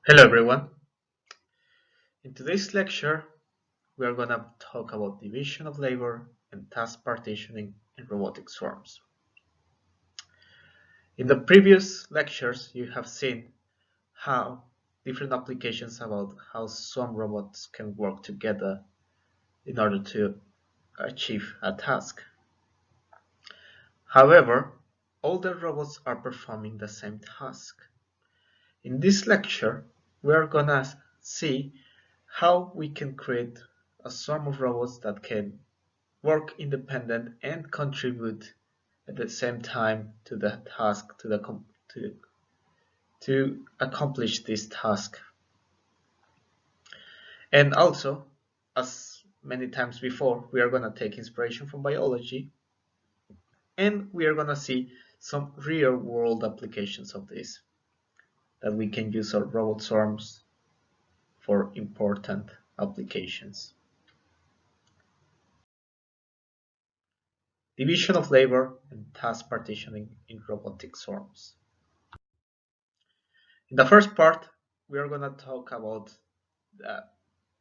Hello everyone. In today's lecture, we are going to talk about division of labor and task partitioning in robotic swarms. In the previous lectures, you have seen how different applications about how swarm robots can work together in order to achieve a task. However, all the robots are performing the same task. In this lecture, we are going to see how we can create a swarm of robots that can work independent and contribute at the same time to the task to accomplish this task. And also, as many times before, we are going to take inspiration from biology and we are going to see some real world applications of this that we can use our robot swarms for important applications. Division of labor and task partitioning in robotic swarms. In the first part, we are going to talk about the,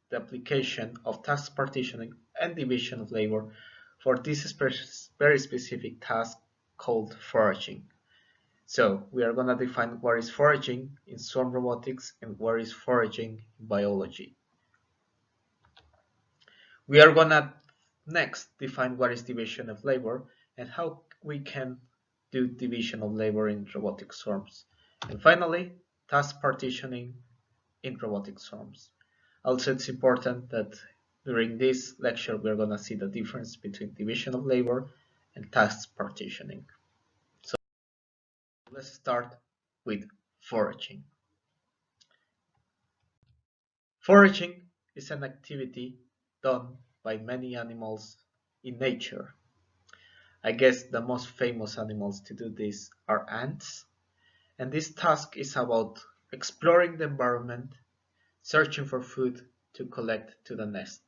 the application of task partitioning and division of labor for this very specific task called foraging. So we are going to define what is foraging in swarm robotics and what is foraging in biology. We are going to next define what is division of labor and how we can do division of labor in robotic swarms. And finally, task partitioning in robotic swarms. Also, it's important that during this lecture, we're going to see the difference between division of labor and task partitioning. So let's start with foraging. Foraging is an activity done by many animals in nature. I guess the most famous animals to do this are ants, and this task is about exploring the environment, searching for food to collect to the nest.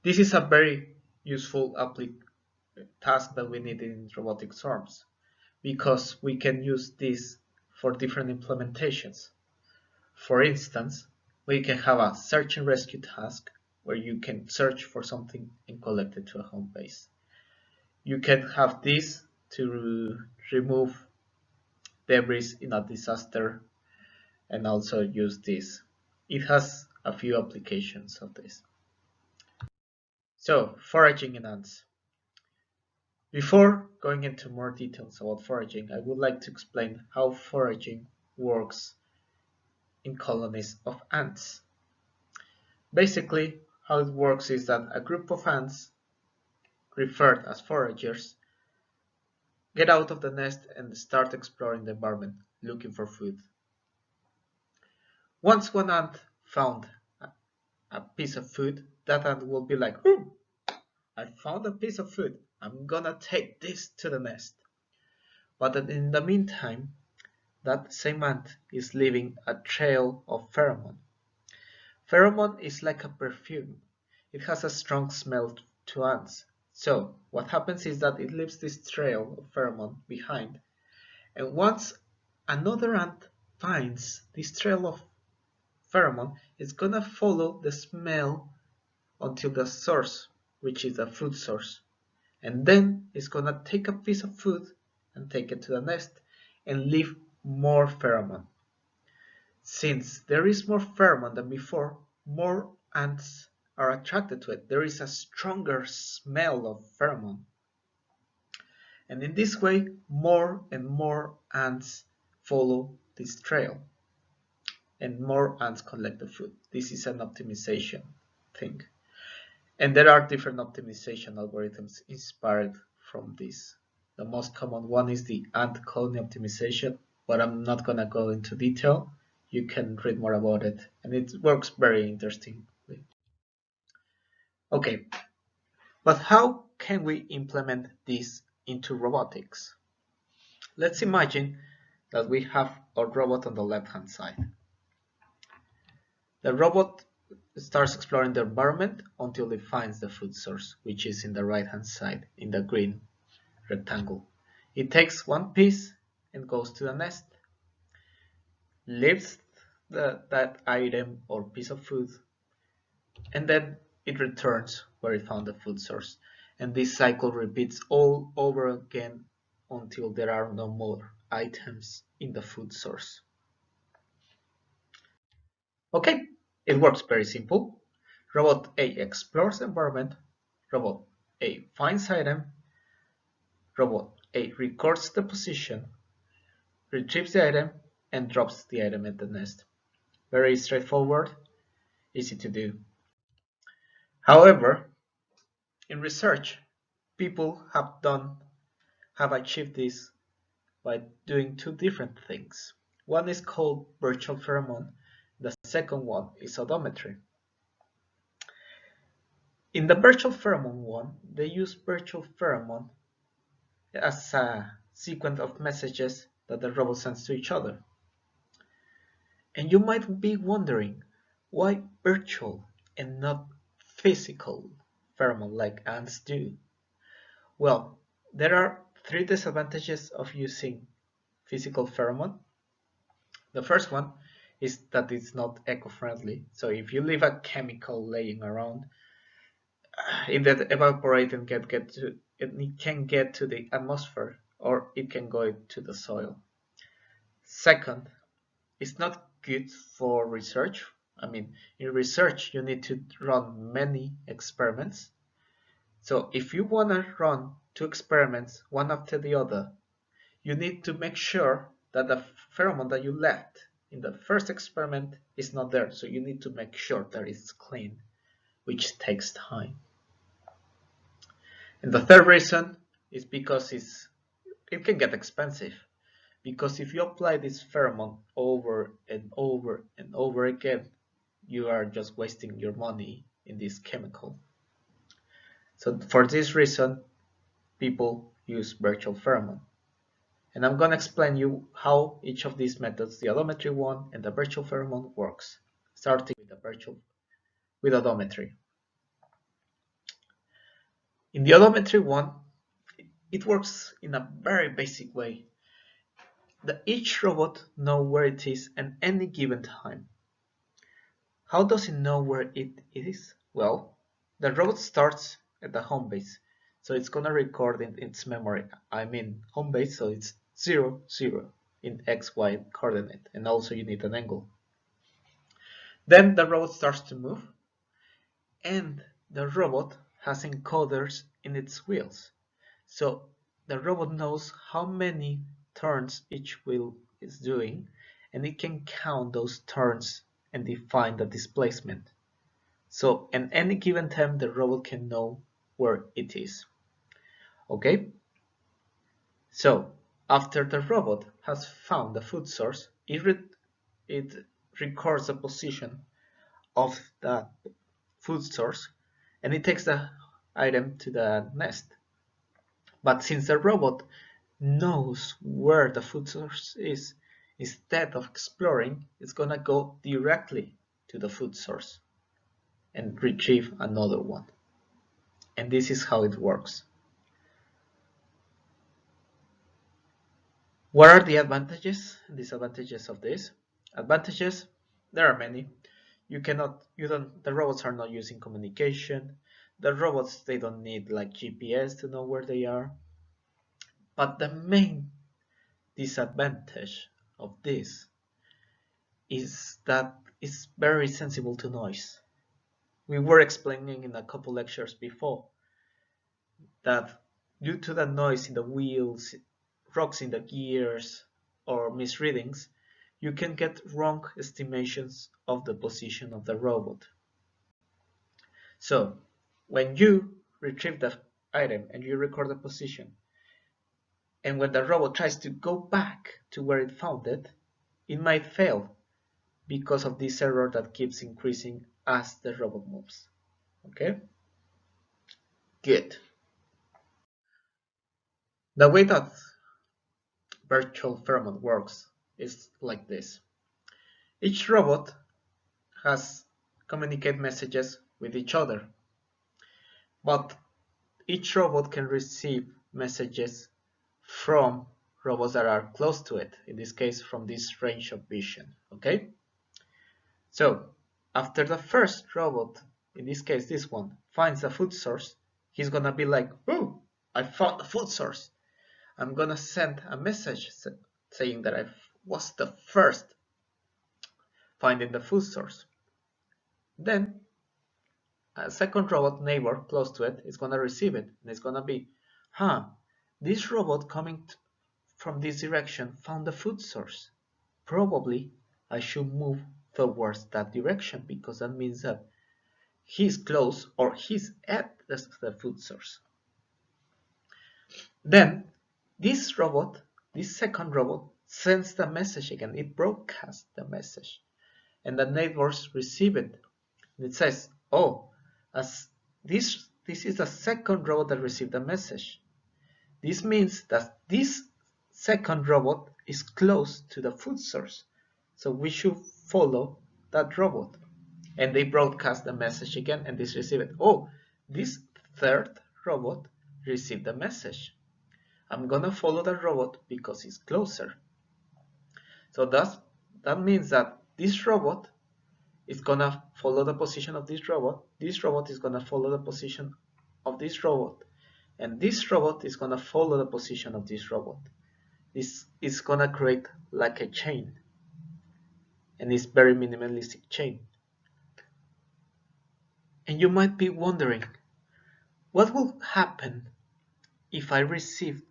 This is a very useful task that we need in robotic swarms because we can use this for different implementations. For instance, we can have a search and rescue task where you can search for something and collect it to a home base. You can have this to remove debris in a disaster and also use this. It has a few applications of this. So, foraging in ants. Before going into more details about foraging, I would like to explain how foraging works in colonies of ants. Basically, how it works is that a group of ants, referred as foragers, get out of the nest and start exploring the environment, looking for food. Once one ant found a piece of food, that ant will be like, I found a piece of food, I'm gonna take this to the nest. But in the meantime, that same ant is leaving a trail of pheromone. Pheromone is like a perfume. It has a strong smell to ants. So what happens is that it leaves this trail of pheromone behind. And once another ant finds this trail of pheromone, it's gonna follow the smell until the source, which is the food source. And then it's gonna take a piece of food and take it to the nest and leave more pheromone. Since there is more pheromone than before, more ants are attracted to it. There is a stronger smell of pheromone. And in this way, more and more ants follow this trail. And more ants collect the food. This is an optimization thing. And there are different optimization algorithms inspired from this. The most common one is the ant colony optimization, but I'm not going to go into detail. You can read more about it, and it works very interestingly. Okay, but how can we implement this into robotics? Let's imagine that we have a robot on the left-hand side. The robot starts exploring the environment until it finds the food source, which is in the right-hand side, in the green rectangle. It takes one piece and goes to the nest. leaves that item or piece of food, and then it returns where it found the food source. And this cycle repeats all over again until there are no more items in the food source. Okay, it works very simple. Robot A explores the environment, Robot A finds item, Robot A records the position, retrieves the item, and drops the item at the nest. Very straightforward, easy to do. However, in research, people have achieved this by doing two different things. One is called virtual pheromone, the second one is odometry. In the virtual pheromone one, they use virtual pheromone as a sequence of messages that the robot sends to each other. And you might be wondering, why virtual and not physical pheromone like ants do? Well, there are three disadvantages of using physical pheromone. The first one is that it's not eco-friendly. So if you leave a chemical laying around, it evaporates and it can get to the atmosphere or it can go to the soil. Second, it's not good for research. I mean, in research, you need to run many experiments. So if you want to run two experiments, one after the other, you need to make sure that the pheromone that you left in the first experiment is not there. So you need to make sure that it's clean, which takes time. And the third reason is because it can get expensive. Because if you apply this pheromone over and over and over again, you are just wasting your money in this chemical. So for this reason, people use virtual pheromone. And I'm going to explain you how each of these methods, the odometry one and the virtual pheromone, works, starting with odometry. In the odometry one, it works in a very basic way. Each robot knows where it is at any given time. How does it know where it is? Well, the robot starts at the home base, so it's gonna record in its memory. I mean home base, so it's 0, 0 in XY coordinate, and also you need an angle. Then the robot starts to move, and the robot has encoders in its wheels. So the robot knows how many turns each wheel is doing, and it can count those turns and define the displacement. So at any given time, the robot can know where it is. Okay? So after the robot has found the food source, it records the position of the food source and it takes the item to the nest. But since the robot knows where the food source is, instead of exploring, it's gonna go directly to the food source and retrieve another one. And this is how it works. What are the advantages and disadvantages of this? Advantages, there are many. The robots are not using communication. The robots, they don't need like GPS to know where they are. But the main disadvantage of this is that it's very sensible to noise. We were explaining in a couple lectures before that due to the noise in the wheels, rocks in the gears, or misreadings, you can get wrong estimations of the position of the robot. So, when you retrieve the item and you record the position, and when the robot tries to go back to where it found it, it might fail because of this error that keeps increasing as the robot moves. Okay? Good. The way that virtual pheromone works is like this. Each robot has communicate messages with each other, but each robot can receive messages from robots that are close to it, in this case from this range of vision, okay? So after the first robot, in this case this one, finds a food source, he's gonna be like, oh, I found the food source. I'm gonna send a message saying that I was the first finding the food source. Then a second robot neighbor close to it is gonna receive it, and it's gonna be, this robot coming from this direction found the food source. Probably I should move towards that direction because that means that he's close or he's at the food source. Then this robot, this second robot, sends the message again. It broadcasts the message, and the neighbors receive it. And it says, "Oh, as this is the second robot that received the message. This means that this second robot is close to the food source, so we should follow that robot." And they broadcast the message again, and this receive it. Oh, this third robot received the message. I'm gonna follow the robot because it's closer. So that means that this robot is gonna follow the position of this robot. This robot is gonna follow the position of this robot, and this robot is gonna follow the position of this robot. This is gonna create like a chain, and it's very minimalistic chain. And you might be wondering, what will happen if I receive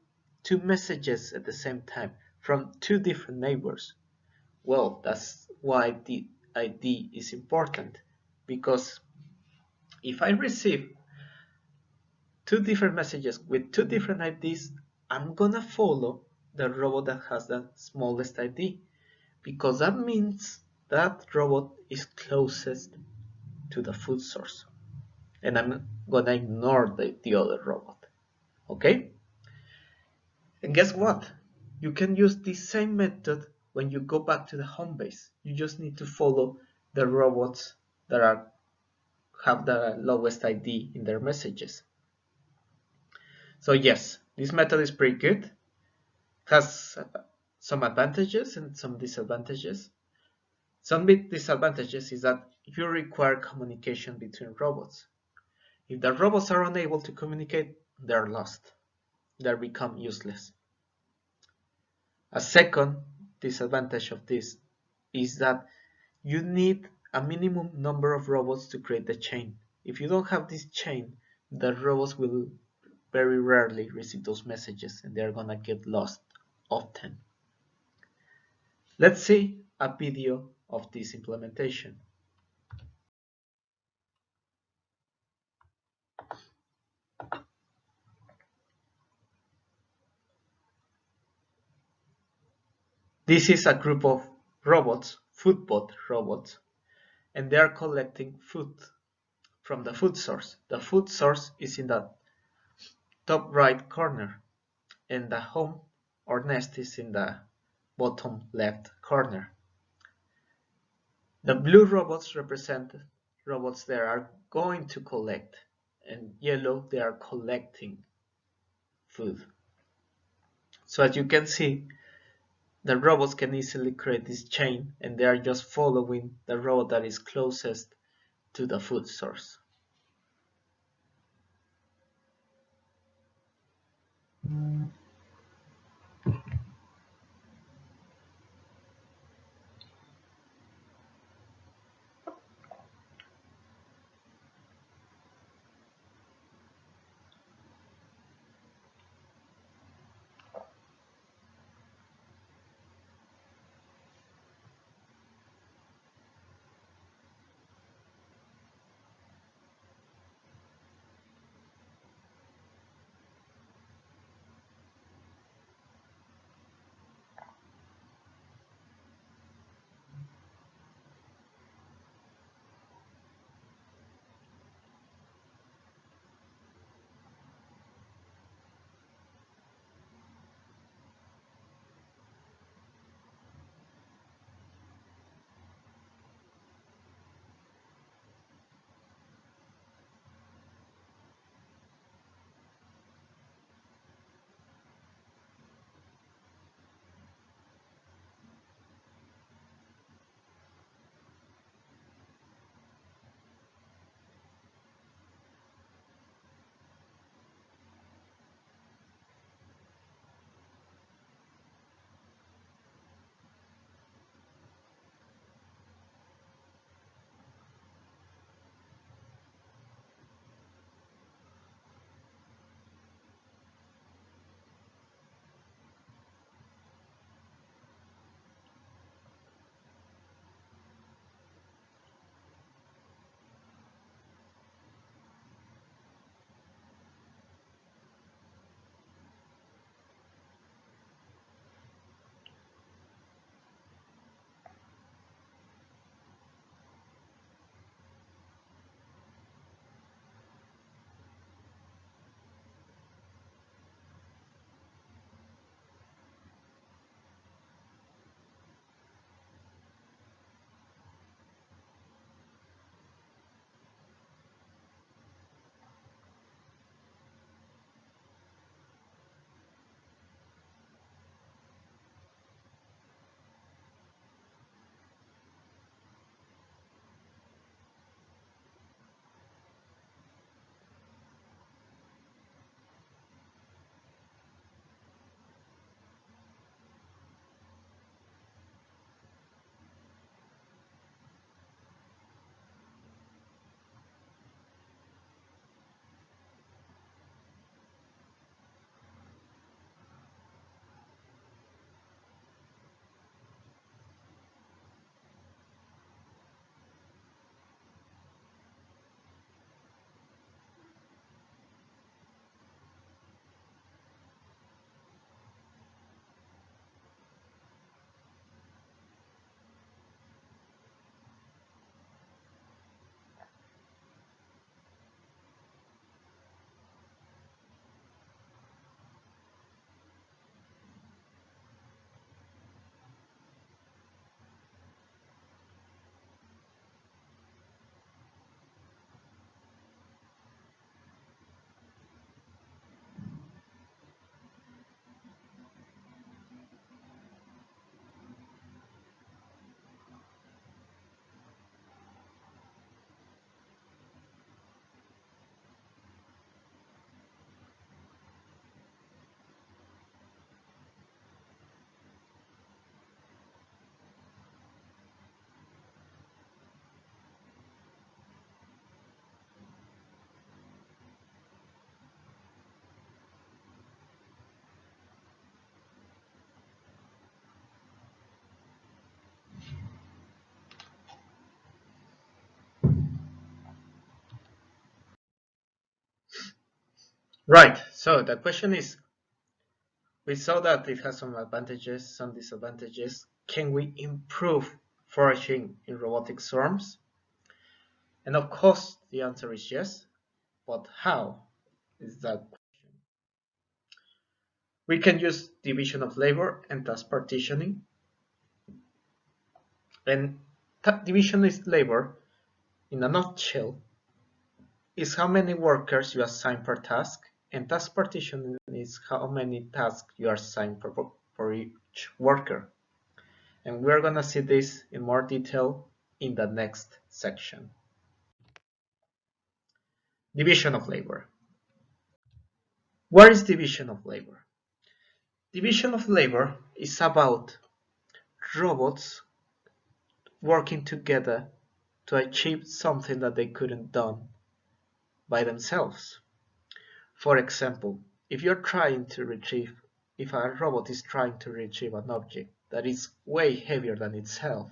two messages at the same time from two different neighbors? Well, that's why the ID is important, because if I receive two different messages with two different IDs, I'm gonna follow the robot that has the smallest ID, because that means that robot is closest to the food source, and I'm gonna ignore the other robot. Okay? And guess what? You can use the same method when you go back to the home base. You just need to follow the robots that have the lowest ID in their messages. So yes, this method is pretty good. It has some advantages and some disadvantages. Some big disadvantages is that you require communication between robots. If the robots are unable to communicate, they're lost. They become useless. A second disadvantage of this is that you need a minimum number of robots to create the chain. If you don't have this chain, the robots will very rarely receive those messages and they're gonna get lost often. Let's see a video of this implementation. This is a group of robots, foodbot robots, and they are collecting food from the food source. The food source is in the top right corner, and the home or nest is in the bottom left corner. The blue robots represent robots that are going to collect, and yellow they are collecting food. So as you can see, the robots can easily create this chain, and they are just following the robot that is closest to the food source. Right. So the question is, we saw that it has some advantages, some disadvantages. Can we improve foraging in robotic swarms? And of course, the answer is yes. But how is that? We can use division of labor and task partitioning. And division of labor, in a nutshell, is how many workers you assign per task, and task partitioning is how many tasks you assign for each worker. And we're going to see this in more detail in the next section. Division of labor. What is division of labor? Division of labor is about robots working together to achieve something that they couldn't done by themselves. For example, if a robot is trying to retrieve an object that is way heavier than itself,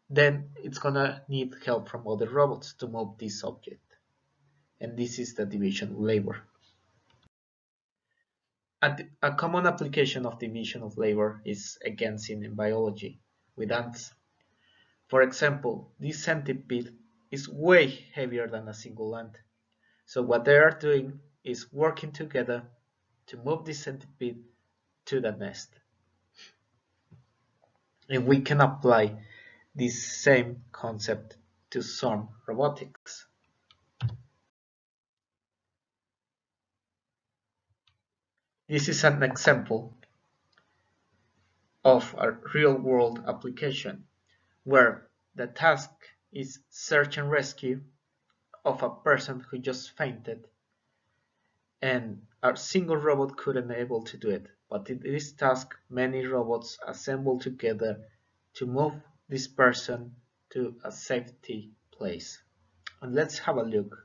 then it's gonna need help from other robots to move this object. And this is the division of labor. A common application of division of labor is again seen in biology with ants. For example, this centipede is way heavier than a single ant. So what they are doing is working together to move this centipede to the nest. And we can apply this same concept to some robotics. This is an example of a real-world application where the task is search and rescue of a person who just fainted, and a single robot couldn't be able to do it. But in this task, many robots assemble together to move this person to a safety place. And let's have a look.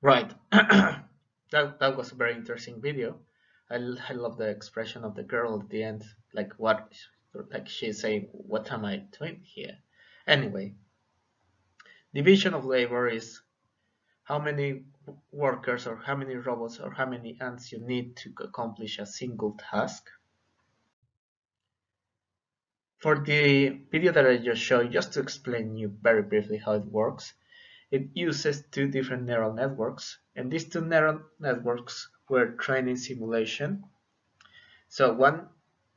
Right. that was a very interesting video. I love the expression of the girl at the end, like what, like she's saying, "What am I doing here?" Anyway, division of labor is how many workers or how many robots or how many ants you need to accomplish a single task. For the video that I just showed, just to explain you very briefly how it works, it uses two different neural networks, and these two neural networks were trained in simulation. So one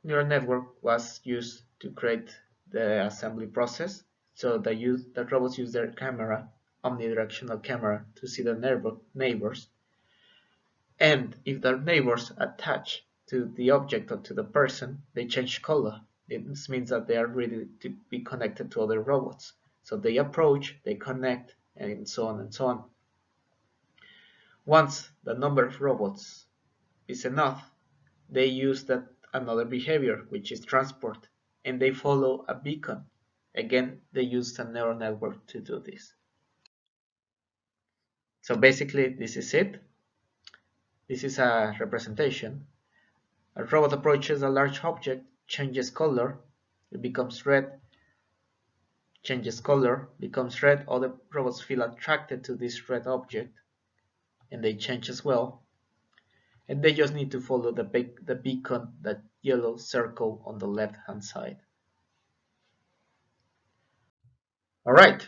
neural network was used to create the assembly process. So the robots use their camera, omnidirectional camera, to see the neighbors. And if the neighbors attach to the object or to the person, they change color. This means that they are ready to be connected to other robots. So they approach, they connect, and so on and so on. Once the number of robots is enough, they use that another behavior, which is transport, and they follow a beacon. Again, they use a neural network to do this. So basically, this is it. This is a representation. A robot approaches a large object, changes color, it becomes red, changes color, becomes red. Other robots feel attracted to this red object, and they change as well. And they just need to follow the beacon, that yellow circle on the left hand side. Alright,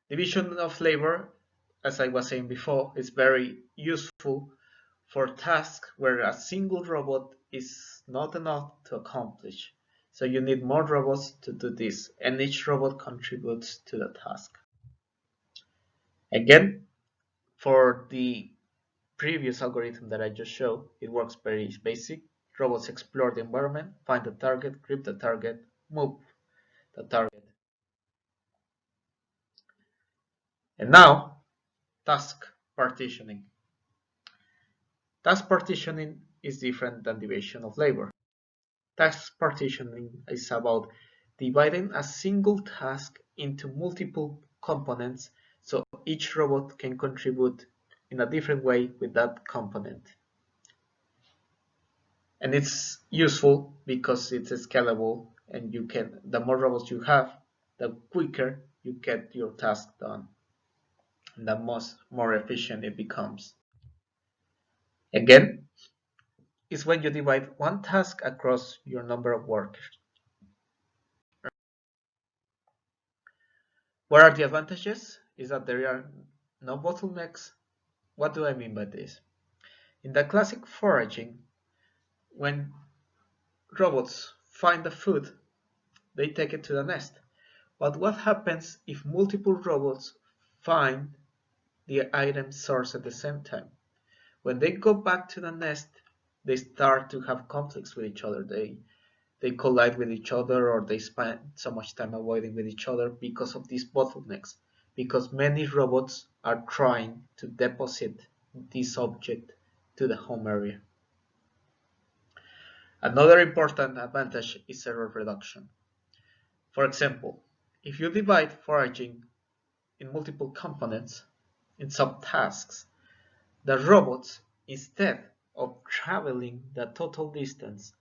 division of labor, as I was saying before, is very useful for tasks where a single robot is not enough to accomplish. So you need more robots to do this, and each robot contributes to the task. Again, for the previous algorithm that I just showed, it works very basic. Robots explore the environment, find the target, grip the target, move the target. And now, task partitioning. Task partitioning is different than division of labor. Task partitioning is about dividing a single task into multiple components so each robot can contribute in a different way with that component. And it's useful because it's scalable, and the more robots you have, the quicker you get your task done, and the more efficient it becomes. Again, is when you divide one task across your number of workers. What are the advantages? Is that there are no bottlenecks. What do I mean by this? In the classic foraging, when robots find the food, they take it to the nest. But what happens if multiple robots find the item source at the same time? When they go back to the nest, they start to have conflicts with each other. They collide with each other, or they spend so much time avoiding with each other because of these bottlenecks, because many robots are trying to deposit this object to the home area. Another important advantage is error reduction. For example, if you divide foraging in multiple components, in subtasks, the robots, instead of traveling the total distance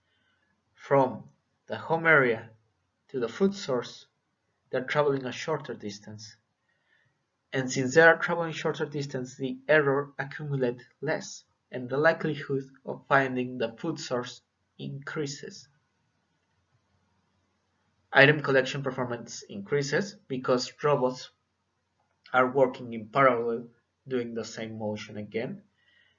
from the home area to the food source, they're traveling a shorter distance. And since they are traveling shorter distance, the error accumulates less, and the likelihood of finding the food source increases. Item collection performance increases because robots are working in parallel, doing the same motion again,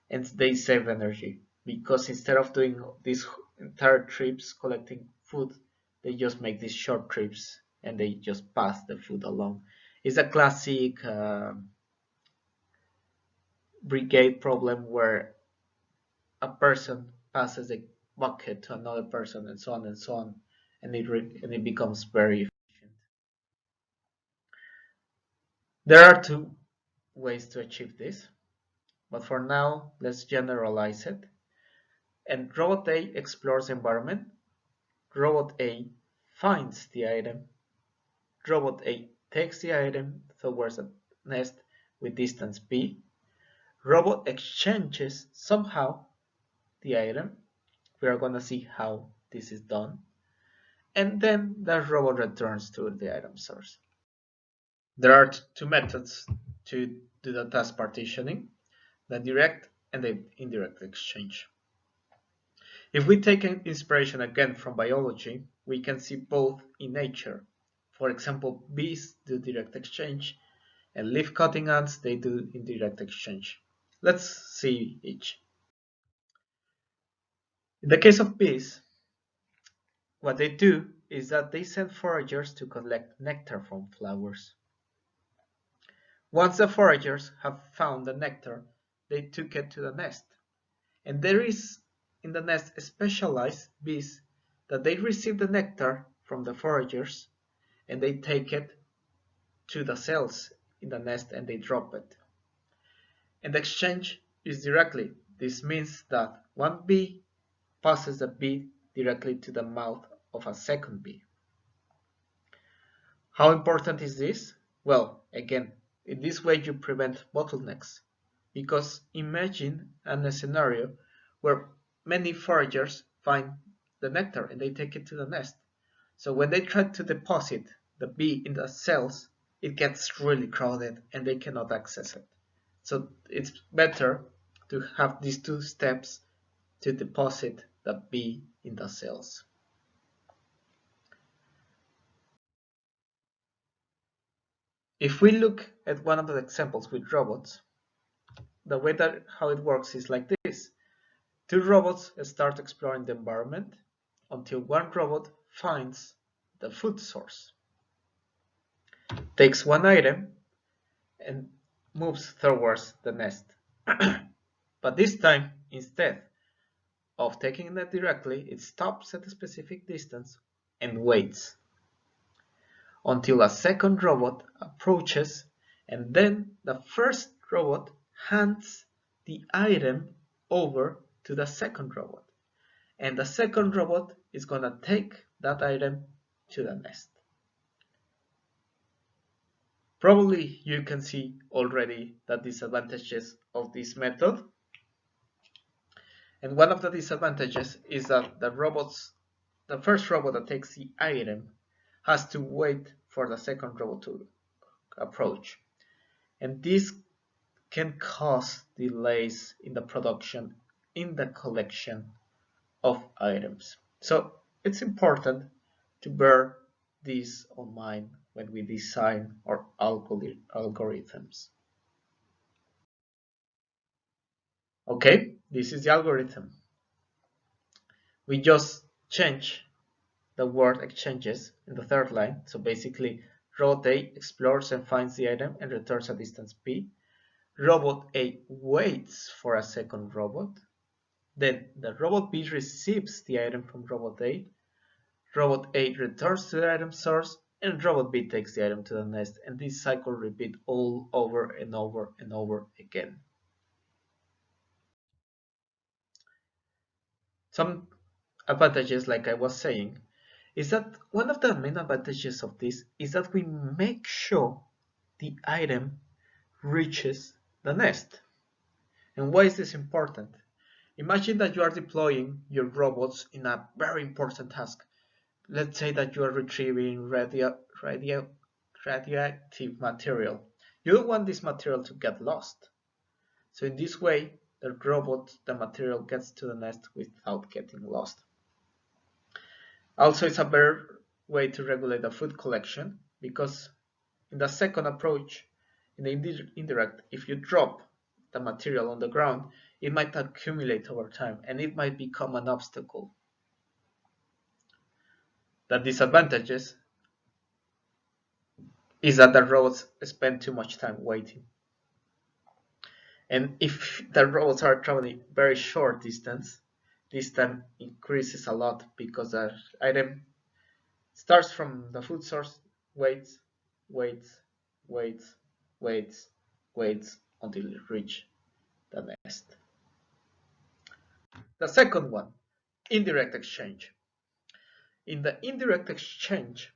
and they save energy because instead of doing these entire trips collecting food, they just make these short trips and they just pass the food along. It's a classic brigade problem where a person passes a bucket to another person and so on and so on, and it becomes very efficient. There are two ways to achieve this, but for now let's generalize it. And robot A explores the environment, robot A finds the item, robot A takes the item towards a nest with distance b, robot exchanges somehow the item. We are going to see how this is done. And then the robot returns to the item source. There are two methods to do the task partitioning, the direct and the indirect exchange. If we take an inspiration again from biology, we can see both in nature. For example, bees do direct exchange, and leaf cutting ants, they do indirect exchange. Let's see each. In the case of bees, what they do is that they send foragers to collect nectar from flowers. Once the foragers have found the nectar, they took it to the nest. And there is in the nest specialized bees that they receive the nectar from the foragers and they take it to the cells in the nest and they drop it. And the exchange is directly. This means that one bee passes the bee directly to the mouth of a second bee. How important is this? Well, again, in this way you prevent bottlenecks. Because imagine a scenario where many foragers find the nectar and they take it to the nest. So when they try to deposit the bee in the cells, it gets really crowded and they cannot access it. So it's better to have these two steps to deposit the bee in the cells. If we look at one of the examples with robots, the way that how it works is like this. Two robots start exploring the environment until one robot finds the food source, takes one item, and moves towards the nest. But this time, instead of taking it directly, it stops at a specific distance and waits until a second robot approaches, and then the first robot hands the item over to the second robot. And the second robot is going to take that item to the nest. Probably you can see already the disadvantages of this method. And one of the disadvantages is that the first robot that takes the item has to wait for the second robot to approach. And this can cause delays in the production, in the collection of items. So it's important to bear this in mind when we design our algorithms. Okay, this is the algorithm. We just change the word exchanges in the third line. So basically, robot A explores and finds the item and returns a distance p. Robot A waits for a second robot. Then the robot B receives the item from robot A. Robot A returns to the item source and robot B takes the item to the nest, and this cycle repeats all over and over and over again. Some advantages, like I was saying, is that one of the main advantages of this is that we make sure the item reaches the nest. And why is this important? Imagine that you are deploying your robots in a very important task. Let's say that you are retrieving radioactive material. You don't want this material to get lost. So in this way, the material gets to the nest without getting lost. Also, it's a better way to regulate the food collection because in the second approach, in the indirect, if you drop the material on the ground, it might accumulate over time and it might become an obstacle. The disadvantages is that the robots spend too much time waiting. And if the robots are traveling very short distance, this time increases a lot because the item starts from the food source, waits, waits, waits, waits, waits until it reaches the nest. The second one, indirect exchange. In the indirect exchange,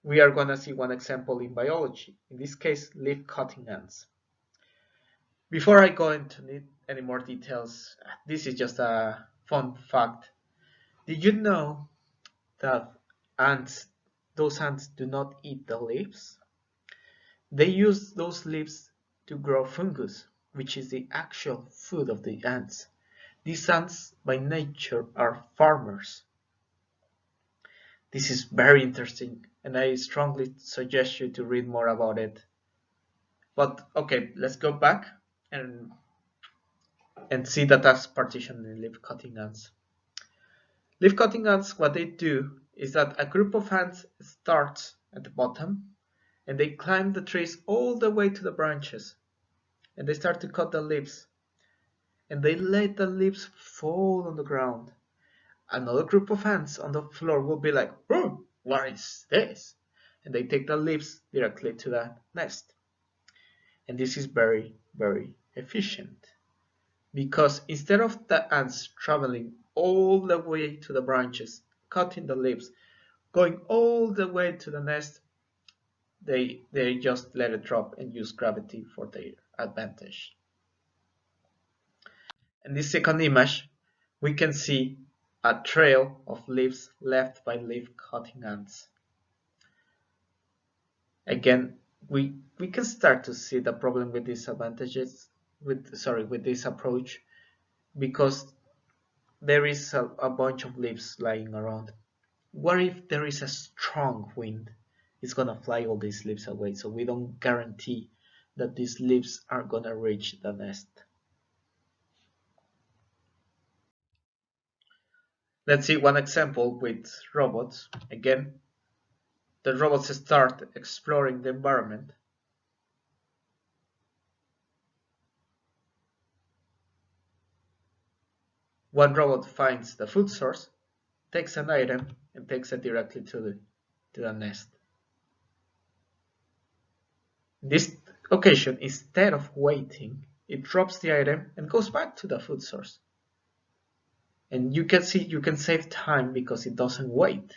we are going to see one example in biology, in this case, leaf cutting ants. Before I go into any more details, this is just a fun fact. Did you know that ants, those ants do not eat the leaves? They use those leaves to grow fungus, which is the actual food of the ants. These ants, by nature, are farmers. This is very interesting, and I strongly suggest you to read more about it. But okay, let's go back and see the task partition in leaf cutting ants. Leaf cutting ants, what they do is that a group of ants starts at the bottom and they climb the trees all the way to the branches and they start to cut the leaves and they let the leaves fall on the ground. Another group of ants on the floor will be like, oh, what is this? And they take the leaves directly to the nest. And this is very, very efficient because instead of the ants traveling all the way to the branches, cutting the leaves, going all the way to the nest, they just let it drop and use gravity for their advantage. In this second image, we can see a trail of leaves left by leaf cutting ants. Again, we can start to see the problem with these advantages, with this approach, because there is a bunch of leaves lying around. What if there is a strong wind? It's gonna fly all these leaves away, so we don't guarantee that these leaves are gonna reach the nest. Let's see one example with robots. Again, the robots start exploring the environment. One robot finds the food source, takes an item, and takes it directly to the nest. In this occasion, instead of waiting, it drops the item and goes back to the food source. And you can see you can save time because it doesn't wait.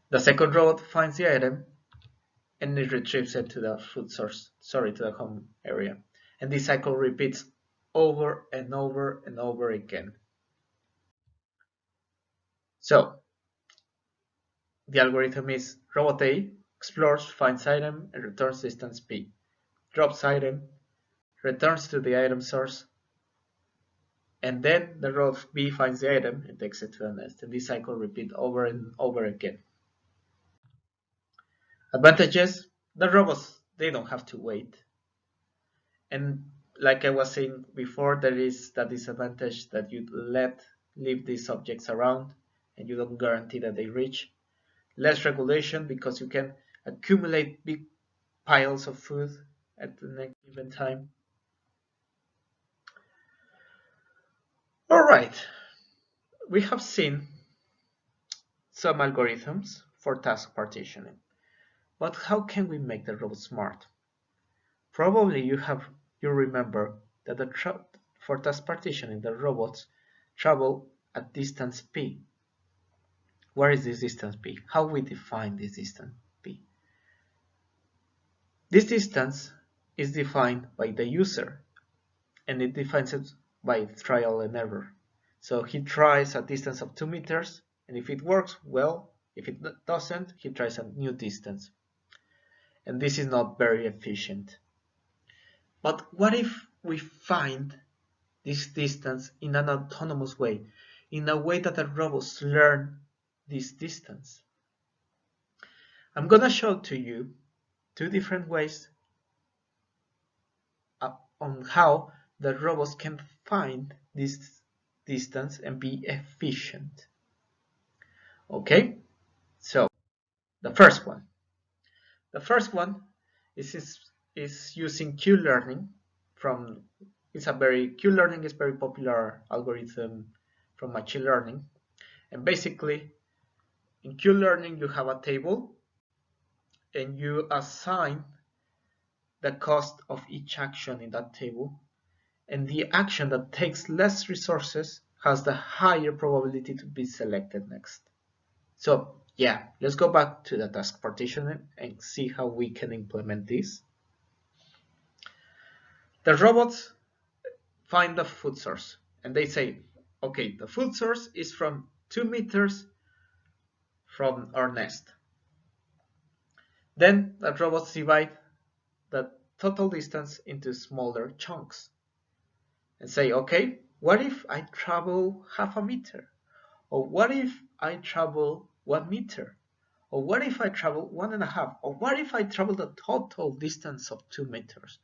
The second robot finds the item and it retrieves it to the food source, sorry, to the home area. And this cycle repeats over and over and over again. So the algorithm is robot A explores, finds item, and returns distance P. Drops item, returns to the item source, and then the robot B finds the item and takes it to the nest. And this cycle repeats over and over again. Advantages: the robots, they don't have to wait. And like I was saying before, there is that disadvantage that you leave these objects around and you don't guarantee that they reach. Less regulation because you can accumulate big piles of food at the next given time. All right, we have seen some algorithms for task partitioning, but how can we make the robot smart? Probably you remember that for task partitioning, the robots travel at distance p. Where is this distance p? How we define this distance p? This distance is defined by the user, and it defines it by trial and error. So he tries a distance of 2 meters, and if it works, well. If it doesn't, he tries a new distance. And this is not very efficient. But what if we find this distance in an autonomous way, in a way that the robots learn this distance? I'm going to show to you two different ways on how the robots can find this distance and be efficient. Okay, so the first one. The first one is using Q-learning from Q-learning is very popular algorithm from machine learning. And basically in Q-learning you have a table and you assign the cost of each action in that table, and the action that takes less resources has the higher probability to be selected next. So yeah, let's go back to the task partitioning and see how we can implement this. The robots find the food source and they say, okay, the food source is from 2 meters from our nest. Then the robots divide the total distance into smaller chunks and say, okay, what if I travel half a meter? Or what if I travel 1 meter? Or what if I travel 1.5? Or what if I travel the total distance of 2 meters?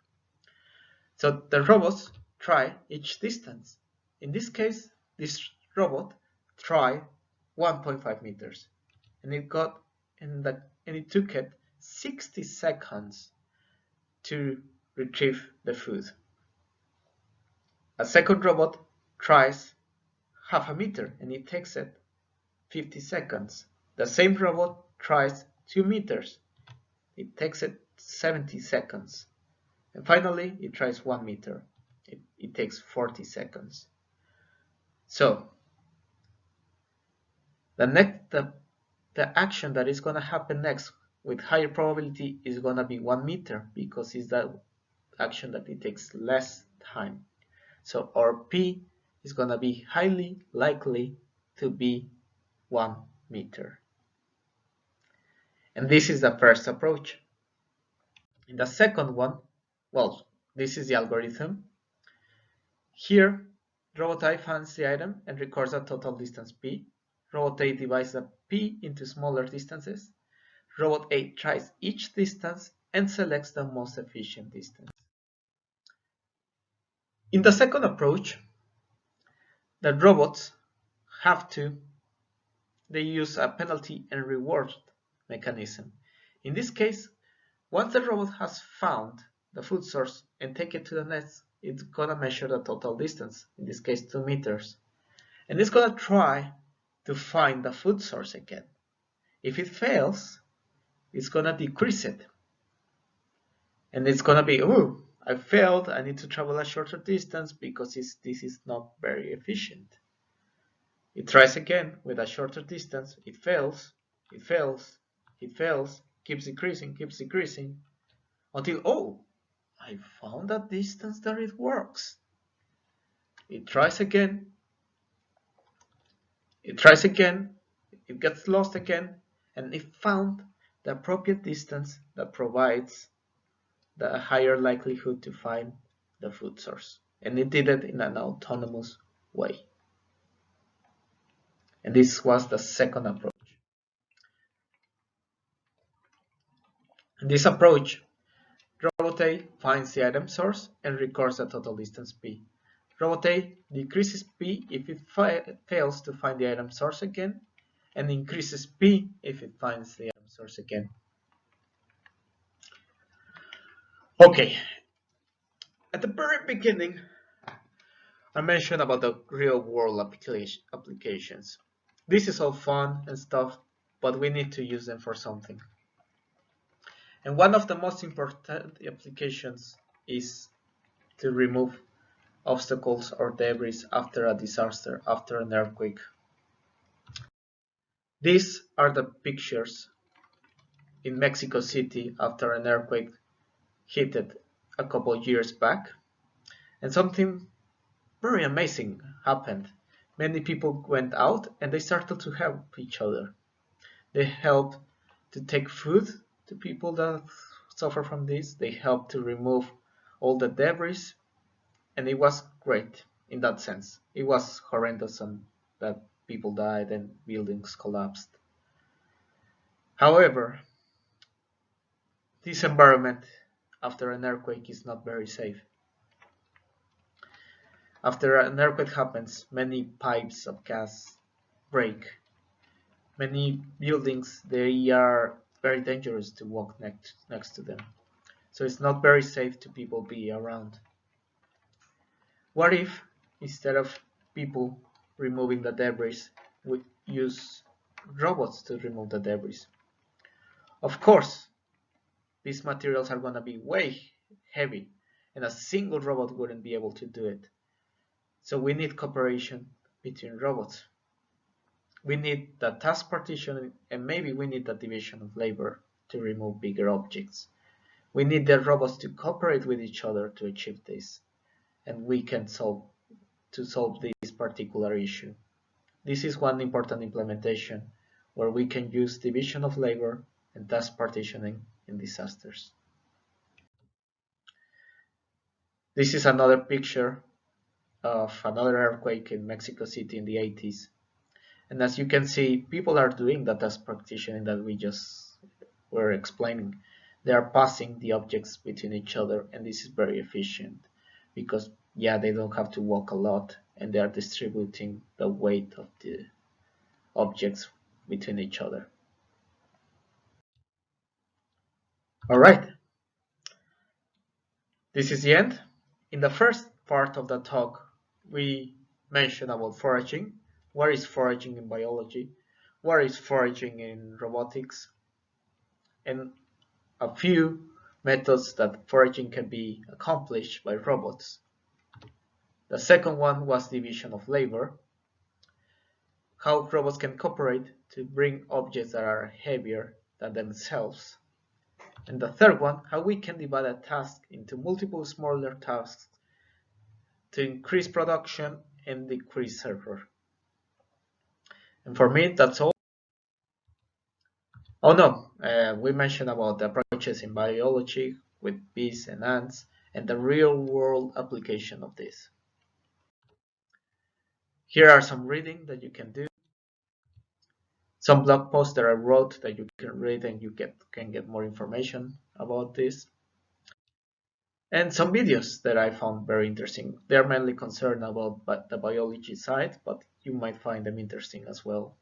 So the robots try each distance. In this case, this robot tried 1.5 meters, and it took it 60 seconds to retrieve the food. A second robot tries half a meter, and it takes it 50 seconds. The same robot tries 2 meters. It takes it 70 seconds. And finally, it tries 1 meter. It takes 40 seconds. So the action that is going to happen next with higher probability is going to be 1 meter because it's the action that it takes less time. So our P is going to be highly likely to be 1 meter. And this is the first approach. In the second one, well, this is the algorithm. Here, robot I finds the item and records a total distance P. Robot A divides the P into smaller distances. Robot A tries each distance and selects the most efficient distance. In the second approach, the robots they use a penalty and reward mechanism. In this case, once the robot has found the food source and take it to the nest, it's gonna measure the total distance, in this case 2 meters. And it's gonna try to find the food source again. If it fails, it's gonna decrease it. And it's gonna be, oh, I failed, I need to travel a shorter distance because this is not very efficient. It tries again with a shorter distance, it fails, it fails, it fails, keeps decreasing, until, oh, I found a distance that it works. It tries again, it gets lost again, and it found the appropriate distance that provides the higher likelihood to find the food source. And it did it in an autonomous way. And this was the second approach. In this approach, Robot A finds the item source and records the total distance P. Robot A decreases P if it fails to find the item source again, and increases P if it finds the item source again. Okay, at the very beginning, I mentioned about the real-world applications. This is all fun and stuff, but we need to use them for something. And one of the most important applications is to remove obstacles or debris after a disaster, after an earthquake. These are the pictures in Mexico City after an earthquake hit it a couple of years back. And something very amazing happened. Many people went out and they started to help each other. They helped to take food to people that suffer from this. They helped to remove all the debris. And it was great in that sense. It was horrendous and that people died and buildings collapsed. However, this environment after an earthquake is not very safe. After an earthquake happens, many pipes of gas break. Many buildings, they are very dangerous to walk next to them. So it's not very safe to people be around. What if, instead of people removing the debris, we use robots to remove the debris? Of course, these materials are going to be way heavy, and a single robot wouldn't be able to do it. So we need cooperation between robots. We need the task partitioning, and maybe we need the division of labor to remove bigger objects. We need the robots to cooperate with each other to achieve this, and we can solve this particular issue. This is one important implementation where we can use division of labor and task partitioning in disasters. This is another picture of another earthquake in Mexico City in the 80s. And as you can see, people are doing the task partitioning that we just were explaining. They are passing the objects between each other, and this is very efficient because, yeah, they don't have to walk a lot, and they are distributing the weight of the objects between each other. All right, this is the end. In the first part of the talk, we mentioned about foraging. What is foraging in biology? What is foraging in robotics? And a few methods that foraging can be accomplished by robots. The second one was division of labor, how robots can cooperate to bring objects that are heavier than themselves. And the third one, how we can divide a task into multiple smaller tasks to increase production and decrease error. And for me, that's all. Oh no, we mentioned about the approaches in biology with bees and ants and the real world application of this. Here are some reading that you can do. Some blog posts that I wrote that you can read and you can get more information about this. And some videos that I found very interesting. They're mainly concerned about the biology side, but you might find them interesting as well.